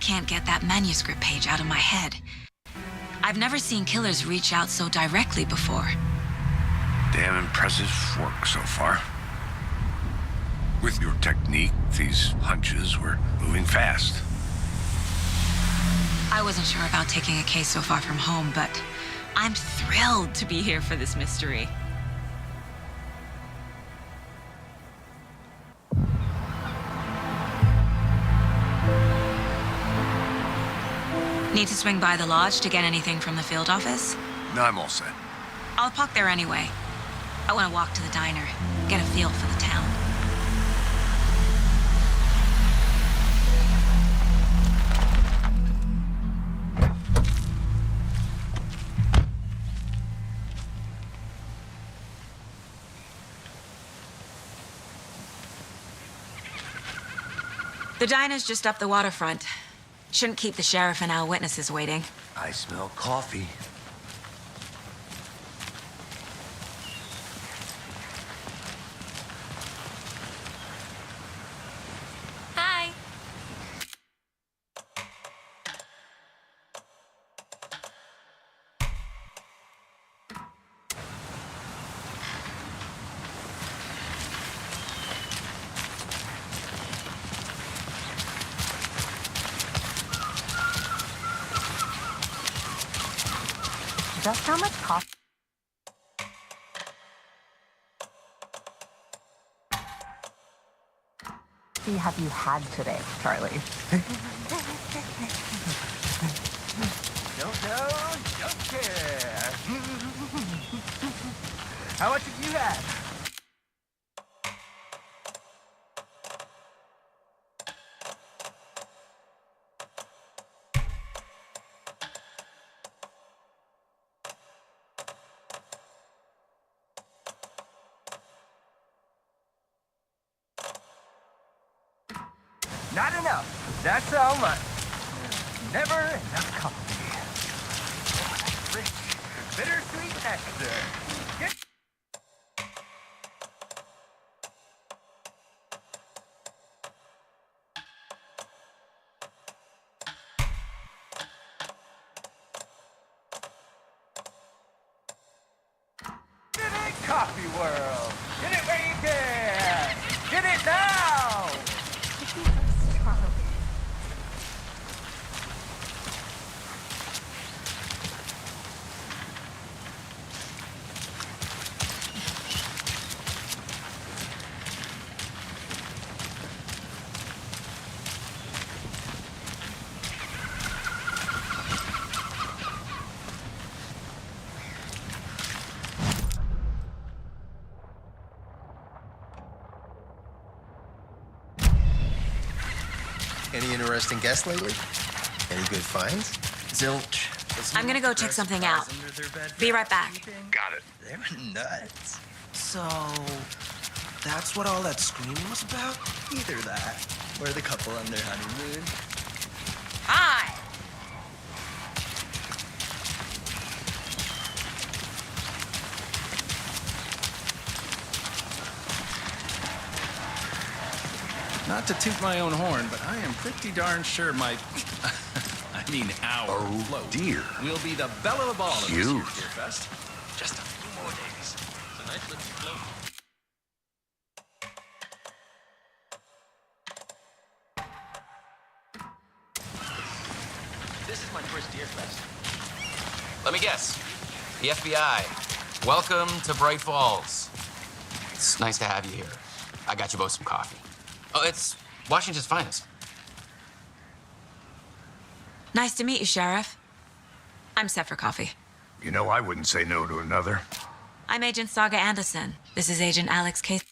can't get that manuscript page out of my head. I've never seen killers reach out so directly before. Damn impressive work so far. With your technique, these hunches were moving fast. I wasn't sure about taking a case so far from home, but I'm thrilled to be here for this mystery. Need to swing by the lodge to get anything from the field office? No, I'm all set. I'll park there anyway. I want to walk to the diner, get a feel for the town. The diner's just up the waterfront. Shouldn't keep the sheriff and our witnesses waiting. I smell coffee. Hi. Just how much coffee have you had today, Charlie? Don't know, don't care. How much have you had? Not enough. That's how much. Never enough coffee. Oh, nice rich, bittersweet nectar. Get it, coffee world. Get it where you can. Get it now. Any interesting guests lately? Any good finds? Zilch. I'm gonna go check something out. Be right back. Got it. They were nuts. So, that's what all that screaming was about? Either that, or the couple on their honeymoon. Hi! Not to toot my own horn, but I am pretty darn sure my... I mean, our float dear. will be the belle of the ball of this Cute. year's Beer Fest. Just a few more days. It's a nice little float. This is my first Deer Fest. Let me guess. The FBI. Welcome to Bright Falls. It's nice to have you here. I got you both some coffee. Oh, it's Washington's finest. Nice to meet you, Sheriff. I'm set for coffee. You know, I wouldn't say no to another. I'm Agent Saga Anderson. This is Agent Alex Case.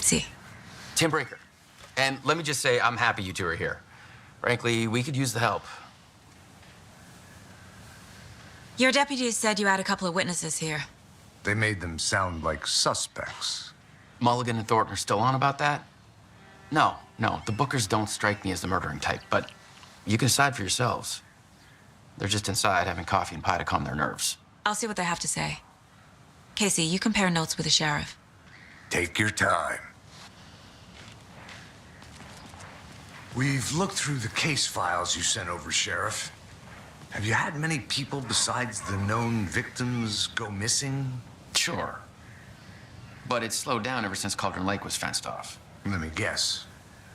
See. Tim Breaker. And let me just say, I'm happy you two are here. Frankly, we could use the help. Your deputies said you had a couple of witnesses here. They made them sound like suspects. Mulligan and Thornton are still on about that? No, the Bookers don't strike me as the murdering type, but you can decide for yourselves. They're just inside having coffee and pie to calm their nerves. I'll see what they have to say. Casey, you compare notes with the sheriff. Take your time. We've looked through the case files you sent over, Sheriff. Have you had many people besides the known victims go missing? Sure. But it's slowed down ever since Cauldron Lake was fenced off. Let me guess.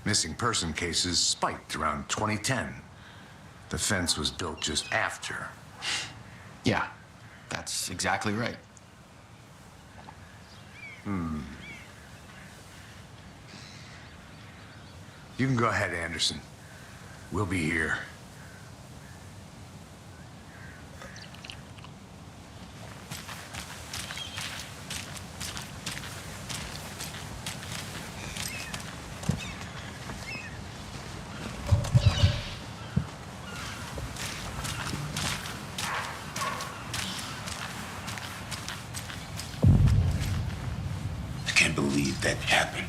Missing person cases spiked around 2010. The fence was built just after. Yeah, that's exactly right. You can go ahead, Anderson. We'll be here. I can't believe that happened.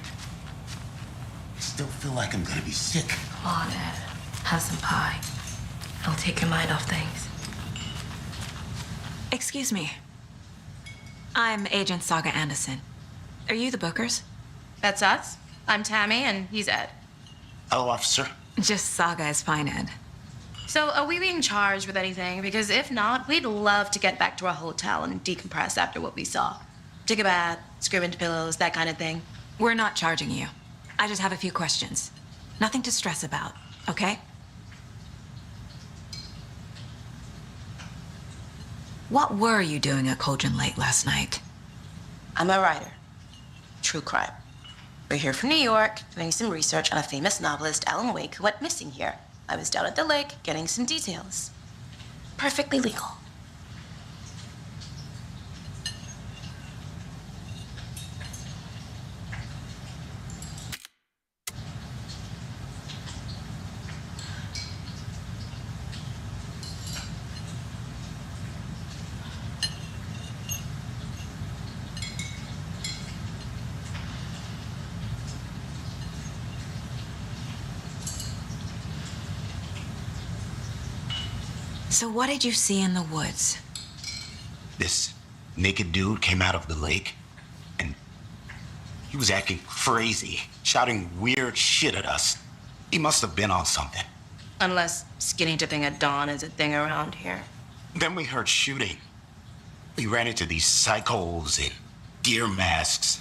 I still feel like I'm gonna be sick. Come on, Ed. Have some pie. It'll take your mind off things. Excuse me. I'm Agent Saga Anderson. Are you the Bookers? That's us. I'm Tammy, and he's Ed. Hello, officer. Just Saga is fine, Ed. So, are we being charged with anything? Because if not, we'd love to get back to our hotel and decompress after what we saw. Take a bath, scream into pillows, that kind of thing. We're not charging you. I just have a few questions. Nothing to stress about, okay? What were you doing at Cauldron Lake last night? I'm a writer. True crime. We're here from New York, doing some research on a famous novelist, Alan Wake, who went missing here. I was down at the lake, getting some details. Perfectly legal. So what did you see in the woods? This naked dude came out of the lake, and he was acting crazy, shouting weird shit at us. He must have been on something. Unless skinny dipping at dawn is a thing around here. Then we heard shooting. We ran into these psychos in deer masks.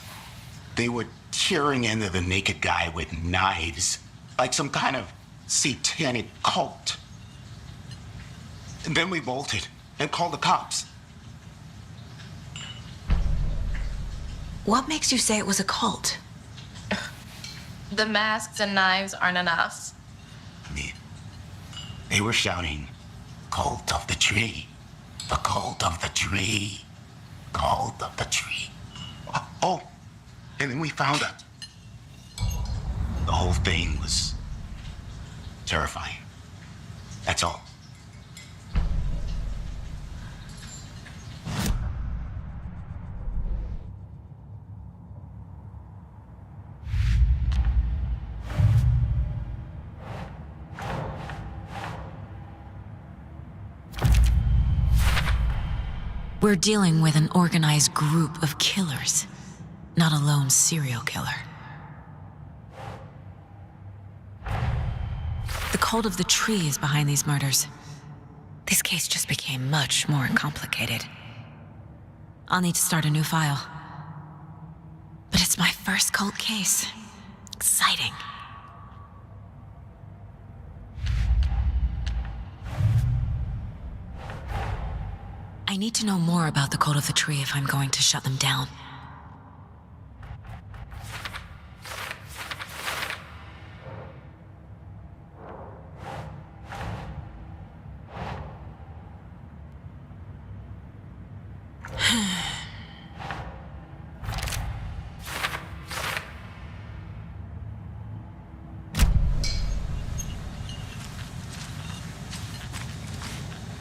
They were tearing into the naked guy with knives, like some kind of satanic cult. And then we bolted and called the cops. What makes you say it was a cult? The masks and knives aren't enough. They were shouting, "Cult of the tree, the cult of the tree, cult of the tree." Oh, and then we found out. The whole thing was terrifying. That's all. We're dealing with an organized group of killers, not a lone serial killer. The cult of the tree is behind these murders. This case just became much more complicated. I'll need to start a new file. But it's my first cult case. Exciting. I need to know more about the cult of the tree if I'm going to shut them down.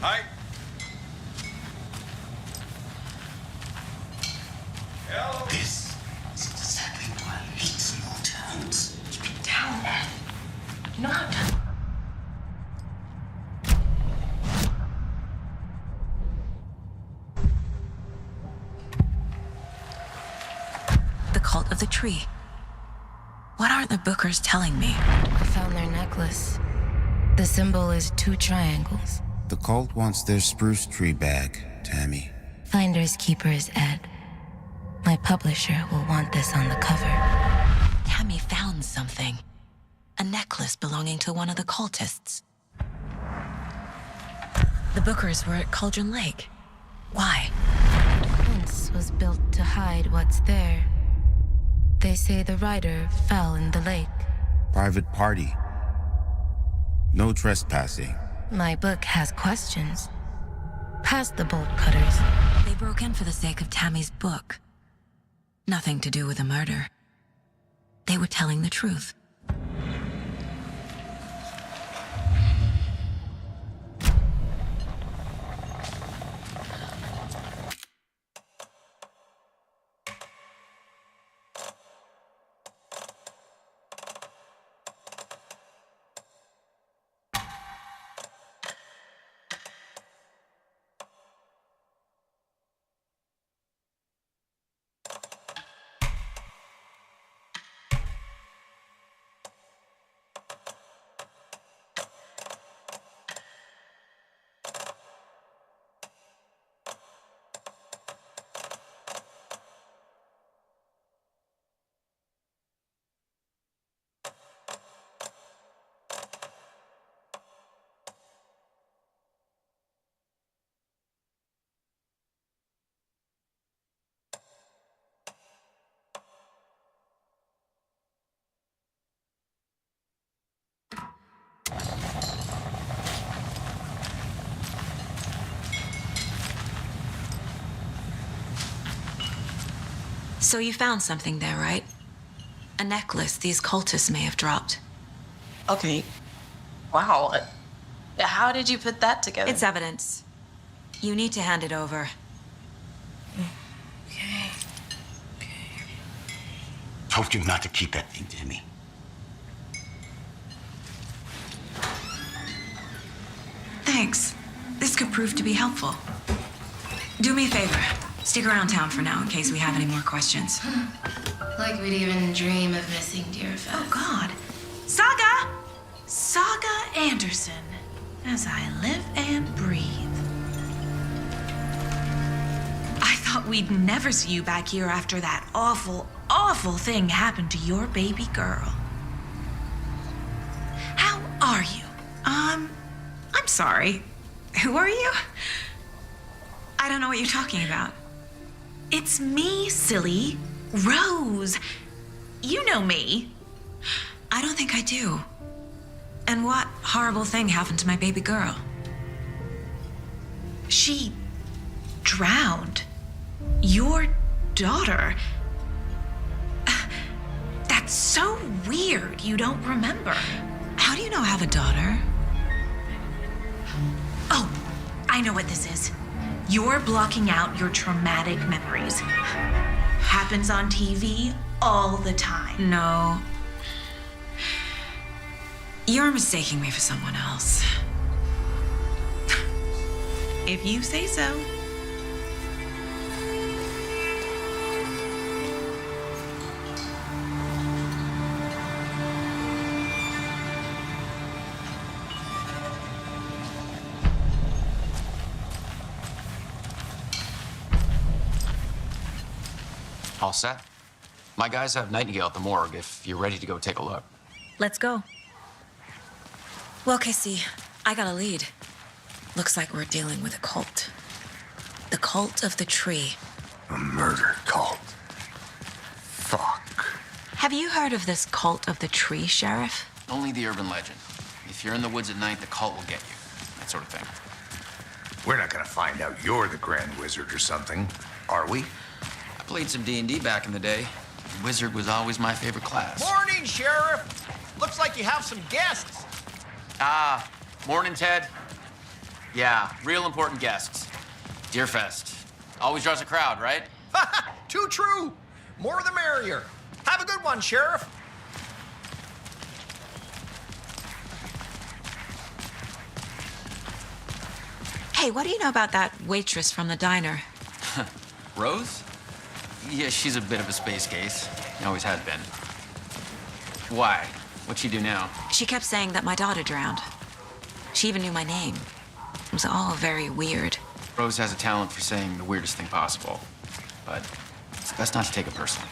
Hi. not. The cult of the tree. What are the Bookers telling me? I found their necklace. The symbol is 2 triangles. The cult wants their spruce tree bag, Tammy. Finders keepers, Ed. My publisher will want this on the cover. Tammy found something. A necklace belonging to one of the cultists. The Bookers were at Cauldron Lake. Why? The fence was built to hide what's there. They say the rider fell in the lake. Private party. No trespassing. My book has questions. Past the bolt cutters. They broke in for the sake of Tammy's book. Nothing to do with a murder. They were telling the truth. So you found something there, right? A necklace these cultists may have dropped. Okay. Wow. How did you put that together? It's evidence. You need to hand it over. Okay. Told you not to keep that thing to me. Thanks. This could prove to be helpful. Do me a favor. Stick around town for now in case we have any more questions. Like we'd even dream of missing Deerfest. Oh, God. Saga! Saga Anderson. As I live and breathe. I thought we'd never see you back here after that awful, awful thing happened to your baby girl. How are you? I'm sorry. Who are you? I don't know what you're talking about. It's me, silly. Rose. You know me. I don't think I do. And what horrible thing happened to my baby girl? She drowned. Your daughter. That's so weird you don't remember. How do you know I have a daughter? Oh, I know what this is. You're blocking out your traumatic memories. Happens on TV all the time. No. You're mistaking me for someone else. If you say so. All set? My guys have Nightingale at the morgue if you're ready to go take a look. Let's go. Well, Casey, I got a lead. Looks like we're dealing with a cult. The cult of the tree. A murder cult. Fuck. Have you heard of this cult of the tree, Sheriff? Only the urban legend. If you're in the woods at night, the cult will get you. That sort of thing. We're not gonna find out you're the Grand Wizard or something, are we? I played some D&D back in the day. Wizard was always my favorite class. Morning, Sheriff. Looks like you have some guests. Ah, morning, Ted. Yeah, real important guests. Deerfest. Always draws a crowd, right? Too true. More the merrier. Have a good one, Sheriff. Hey, what do you know about that waitress from the diner? Rose? Yeah, she's a bit of a space case. Always has been. Why? What'd she do now? She kept saying that my daughter drowned. She even knew my name. It was all very weird. Rose has a talent for saying the weirdest thing possible. But it's best not to take it personally.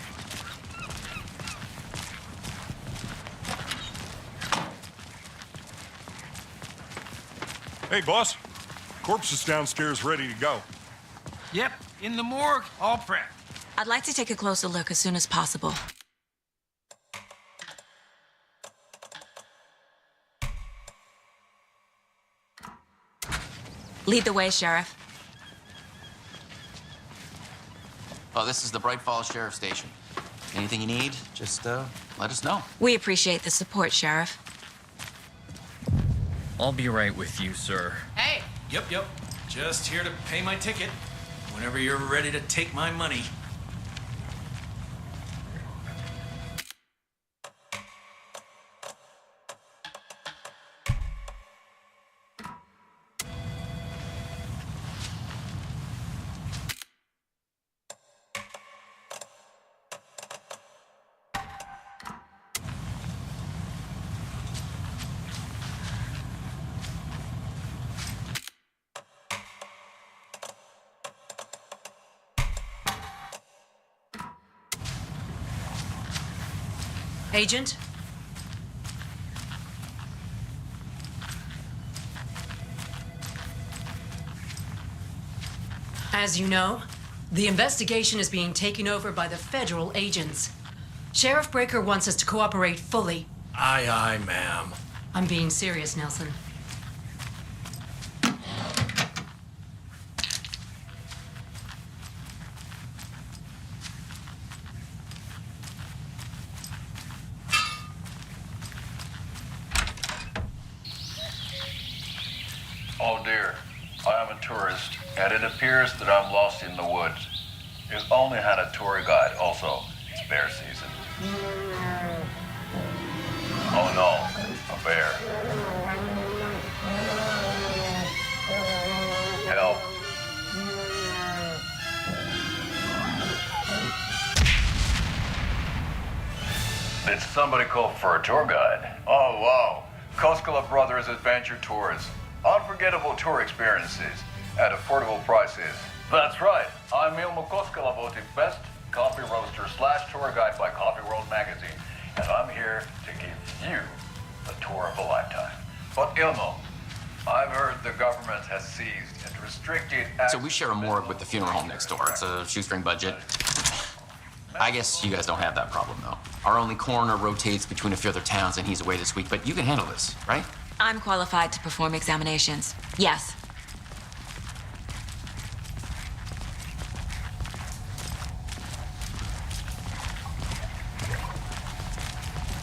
Hey, boss. Corpse is downstairs ready to go. Yep, in the morgue, all prepped. I'd like to take a closer look as soon as possible. Lead the way, Sheriff. Oh, this is the Bright Falls Sheriff Station. Anything you need, just let us know. We appreciate the support, Sheriff. I'll be right with you, sir. Hey! Yep. Just here to pay my ticket. Whenever you're ready to take my money. Agent? As you know, the investigation is being taken over by the federal agents. Sheriff Breaker wants us to cooperate fully. Aye, ma'am. I'm being serious, Nelson. Oh dear, I am a tourist, and it appears that I'm lost in the woods. You only had a tour guide, also. It's bear season. Oh no, a bear. Help. Did somebody call for a tour guide? Oh wow, Koskela Brothers Adventure Tours. Unforgettable tour experiences at affordable prices. That's right. I'm Ilmo Koskela, voted best coffee roaster / tour guide by Coffee World magazine, and I'm here to give you the tour of a lifetime. But Ilmo, I've heard the government has seized and restricted. So we share a morgue with the funeral home next door. It's a shoestring budget. I guess you guys don't have that problem, though. Our only coroner rotates between a few other towns, and he's away this week. But you can handle this, right? I'm qualified to perform examinations. Yes.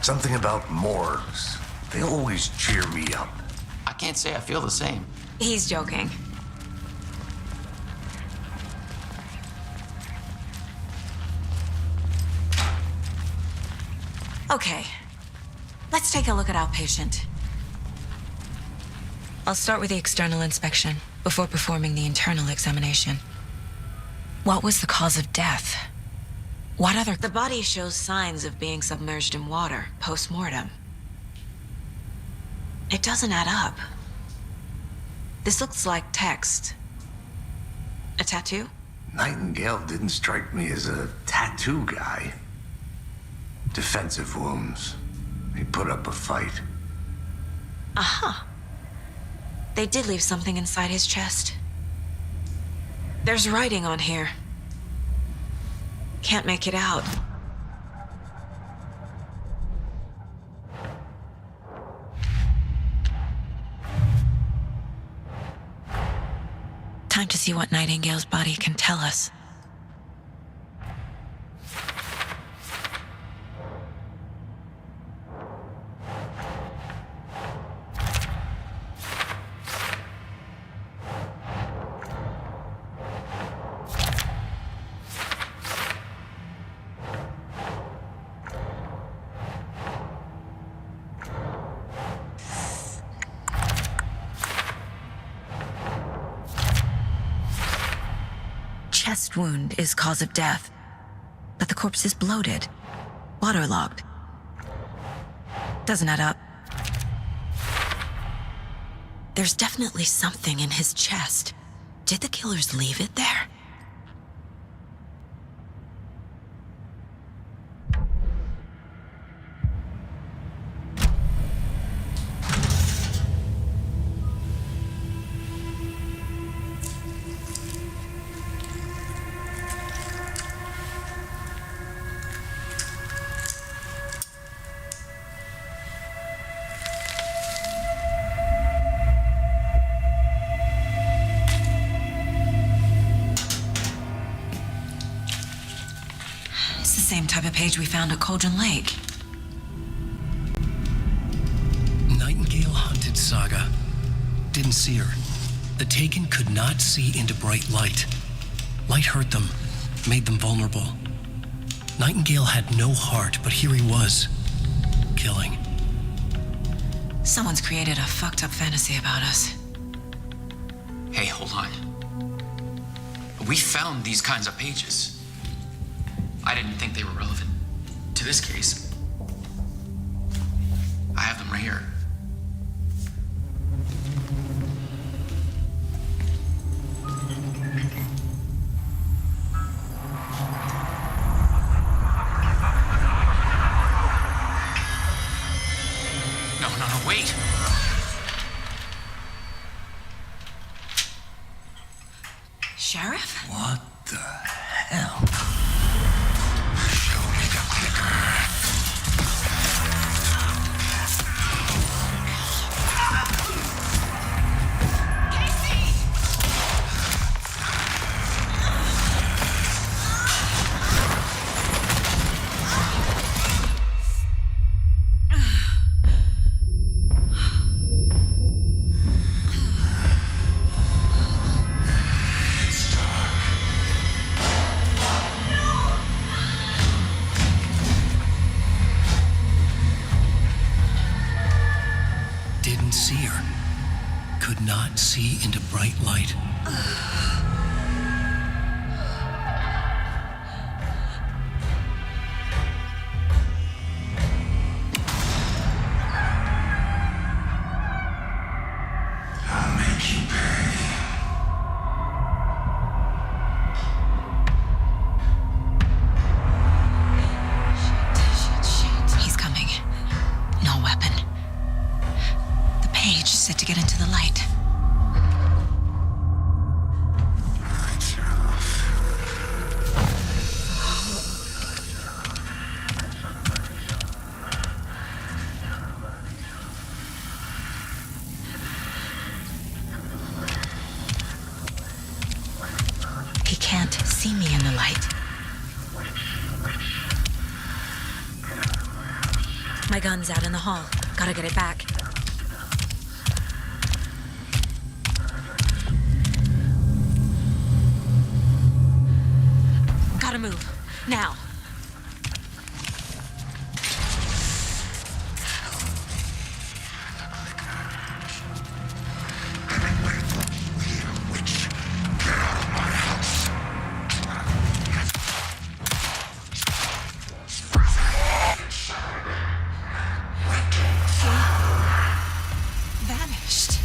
Something about morgues. They always cheer me up. I can't say I feel the same. He's joking. Okay. Let's take a look at our patient. I'll start with the external inspection before performing the internal examination. What was the cause of death? What other... The body shows signs of being submerged in water post-mortem. It doesn't add up. This looks like text. A tattoo? Nightingale didn't strike me as a tattoo guy. Defensive wounds. He put up a fight. Aha. They did leave something inside his chest. There's writing on here. Can't make it out. Time to see what Nightingale's body can tell us. chest wound is cause of death, but the corpse is bloated, waterlogged. Doesn't add up. There's definitely something in his chest. Did the killers leave it there? Same type of page we found at Cauldron Lake. Nightingale hunted Saga. Didn't see her. The Taken could not see into bright light. Light hurt them, made them vulnerable. Nightingale had no heart, but here he was, killing. Someone's created a fucked up fantasy about us. Hey, hold on. We found these kinds of pages. I didn't think they were relevant to this case. I have them right here. No, wait. Sheriff? What the hell? Didn't see her. Could not see into bright light. I'll make you pay. Shit. He's coming. No weapon. The page set to get into the light. He can't see me in the light. My gun's out in the hall. Gotta get it back. Gotta move. Now. Vanished.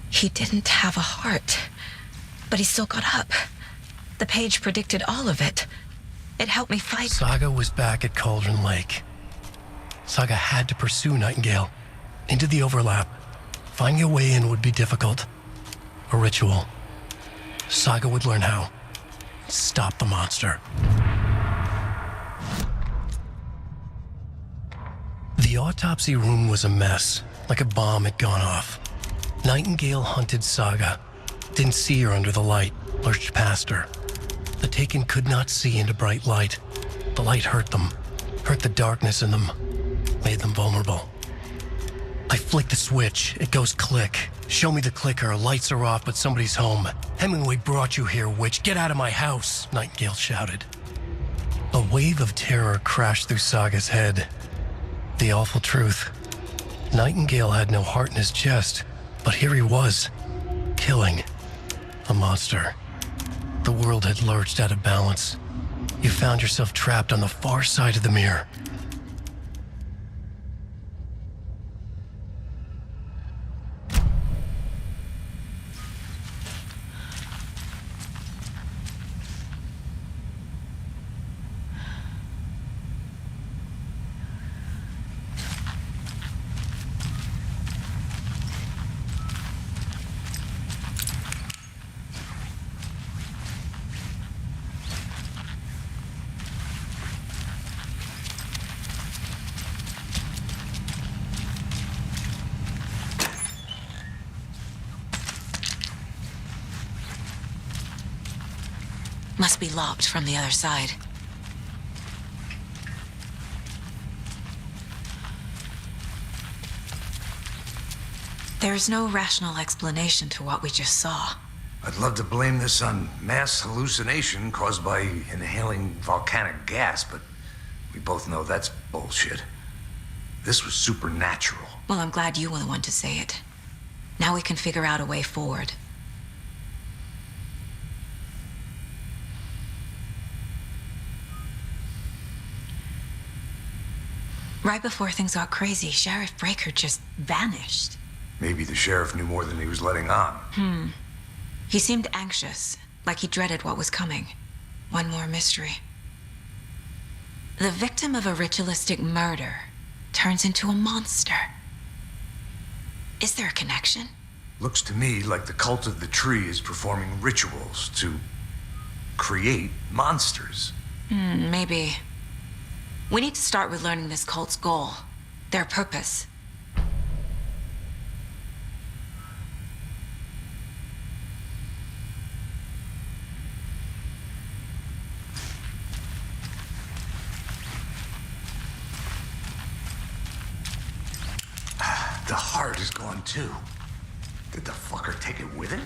He didn't have a heart, but he still got up. The page predicted all of it. It helped me fight. Saga was back at Cauldron Lake. Saga had to pursue Nightingale. into the overlap. Finding a way in would be difficult. A ritual. Saga would learn how. Stop the monster. The autopsy room was a mess, like a bomb had gone off. Nightingale hunted Saga. Didn't see her under the light, lurched past her. The Taken could not see into bright light. The light hurt them, hurt the darkness in them, made them vulnerable. I flick the switch, it goes click. Show me the clicker, lights are off, but somebody's home. Hemingway brought you here, witch. Get out of my house, Nightingale shouted. A wave of terror crashed through Saga's head. The awful truth. Nightingale had no heart in his chest, but here he was, killing a monster. The world had lurched out of balance. You found yourself trapped on the far side of the mirror. Must be locked from the other side. There's no rational explanation to what we just saw. I'd love to blame this on mass hallucination caused by inhaling volcanic gas, but we both know that's bullshit. This was supernatural. Well, I'm glad you were the one to say it. Now we can figure out a way forward. Right before things got crazy, Sheriff Breaker just vanished. Maybe the sheriff knew more than he was letting on. He seemed anxious, like he dreaded what was coming. One more mystery. The victim of a ritualistic murder turns into a monster. Is there a connection? Looks to me like the cult of the tree is performing rituals to create monsters. Maybe. We need to start with learning this cult's goal, their purpose. The heart is gone too. Did the fucker take it with him?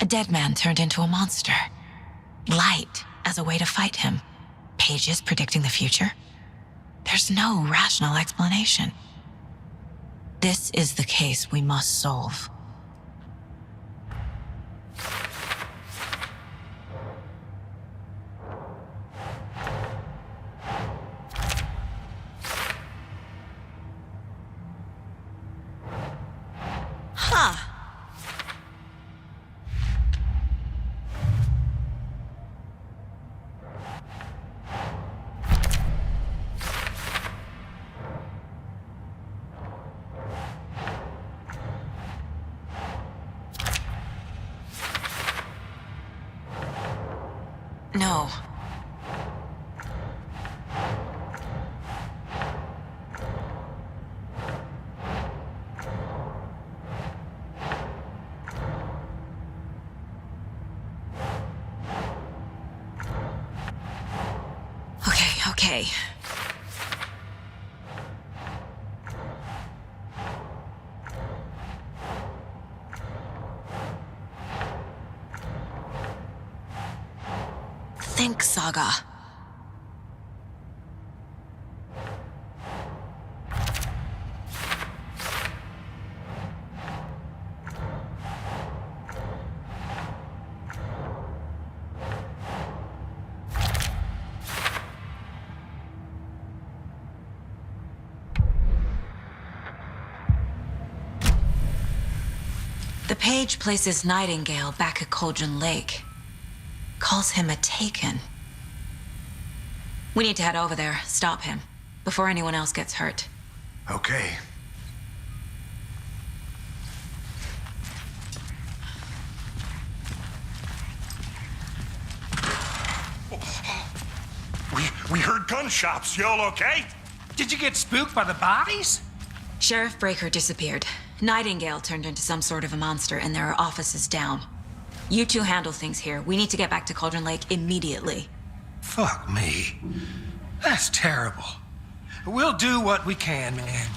A dead man turned into a monster. Light as a way to fight him. Pages predicting the future. There's no rational explanation. This is the case we must solve. No. Okay. punk saga. The page places Nightingale back at Cauldron Lake. Calls him a Taken. We need to head over there, stop him, before anyone else gets hurt. Okay. We heard gunshots. Y'all okay? Did you get spooked by the bodies? Sheriff Breaker disappeared. Nightingale turned into some sort of a monster, and there are offices down. You two handle things here. We need to get back to Cauldron Lake immediately. Fuck me. That's terrible. We'll do what we can, man.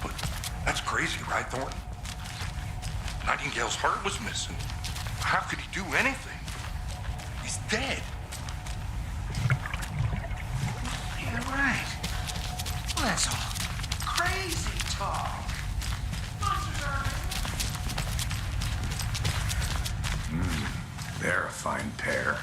But that's crazy, right, Thornton? Nightingale's heart was missing. How could he do anything? He's dead. Yeah, right. Well, that's all crazy talk. They're a fine pair.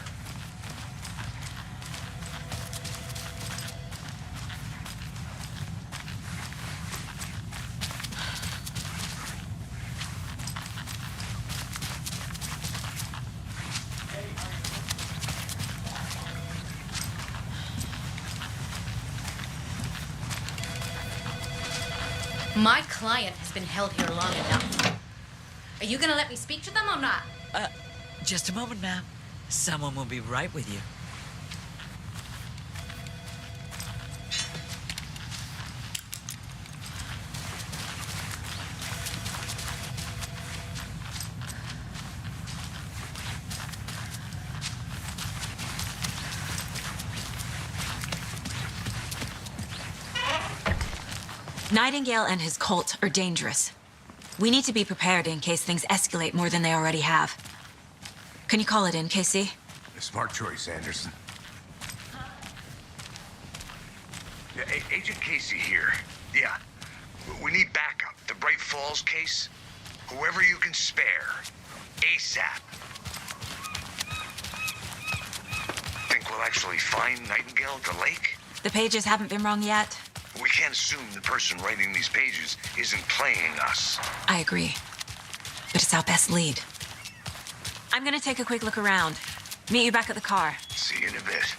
My client has been held here long enough. Are you gonna let me speak to them or not? Just a moment, ma'am. Someone will be right with you. Nightingale and his cult are dangerous. We need to be prepared in case things escalate more than they already have. Can you call it in, KC? A smart choice, Anderson. Yeah, Agent Casey here. Yeah. We need backup. The Bright Falls case. Whoever you can spare. ASAP. Think we'll actually find Nightingale at the lake? The pages haven't been wrong yet. We can't assume the person writing these pages isn't playing us. I agree. But it's our best lead. I'm gonna take a quick look around. Meet you back at the car. See you in a bit.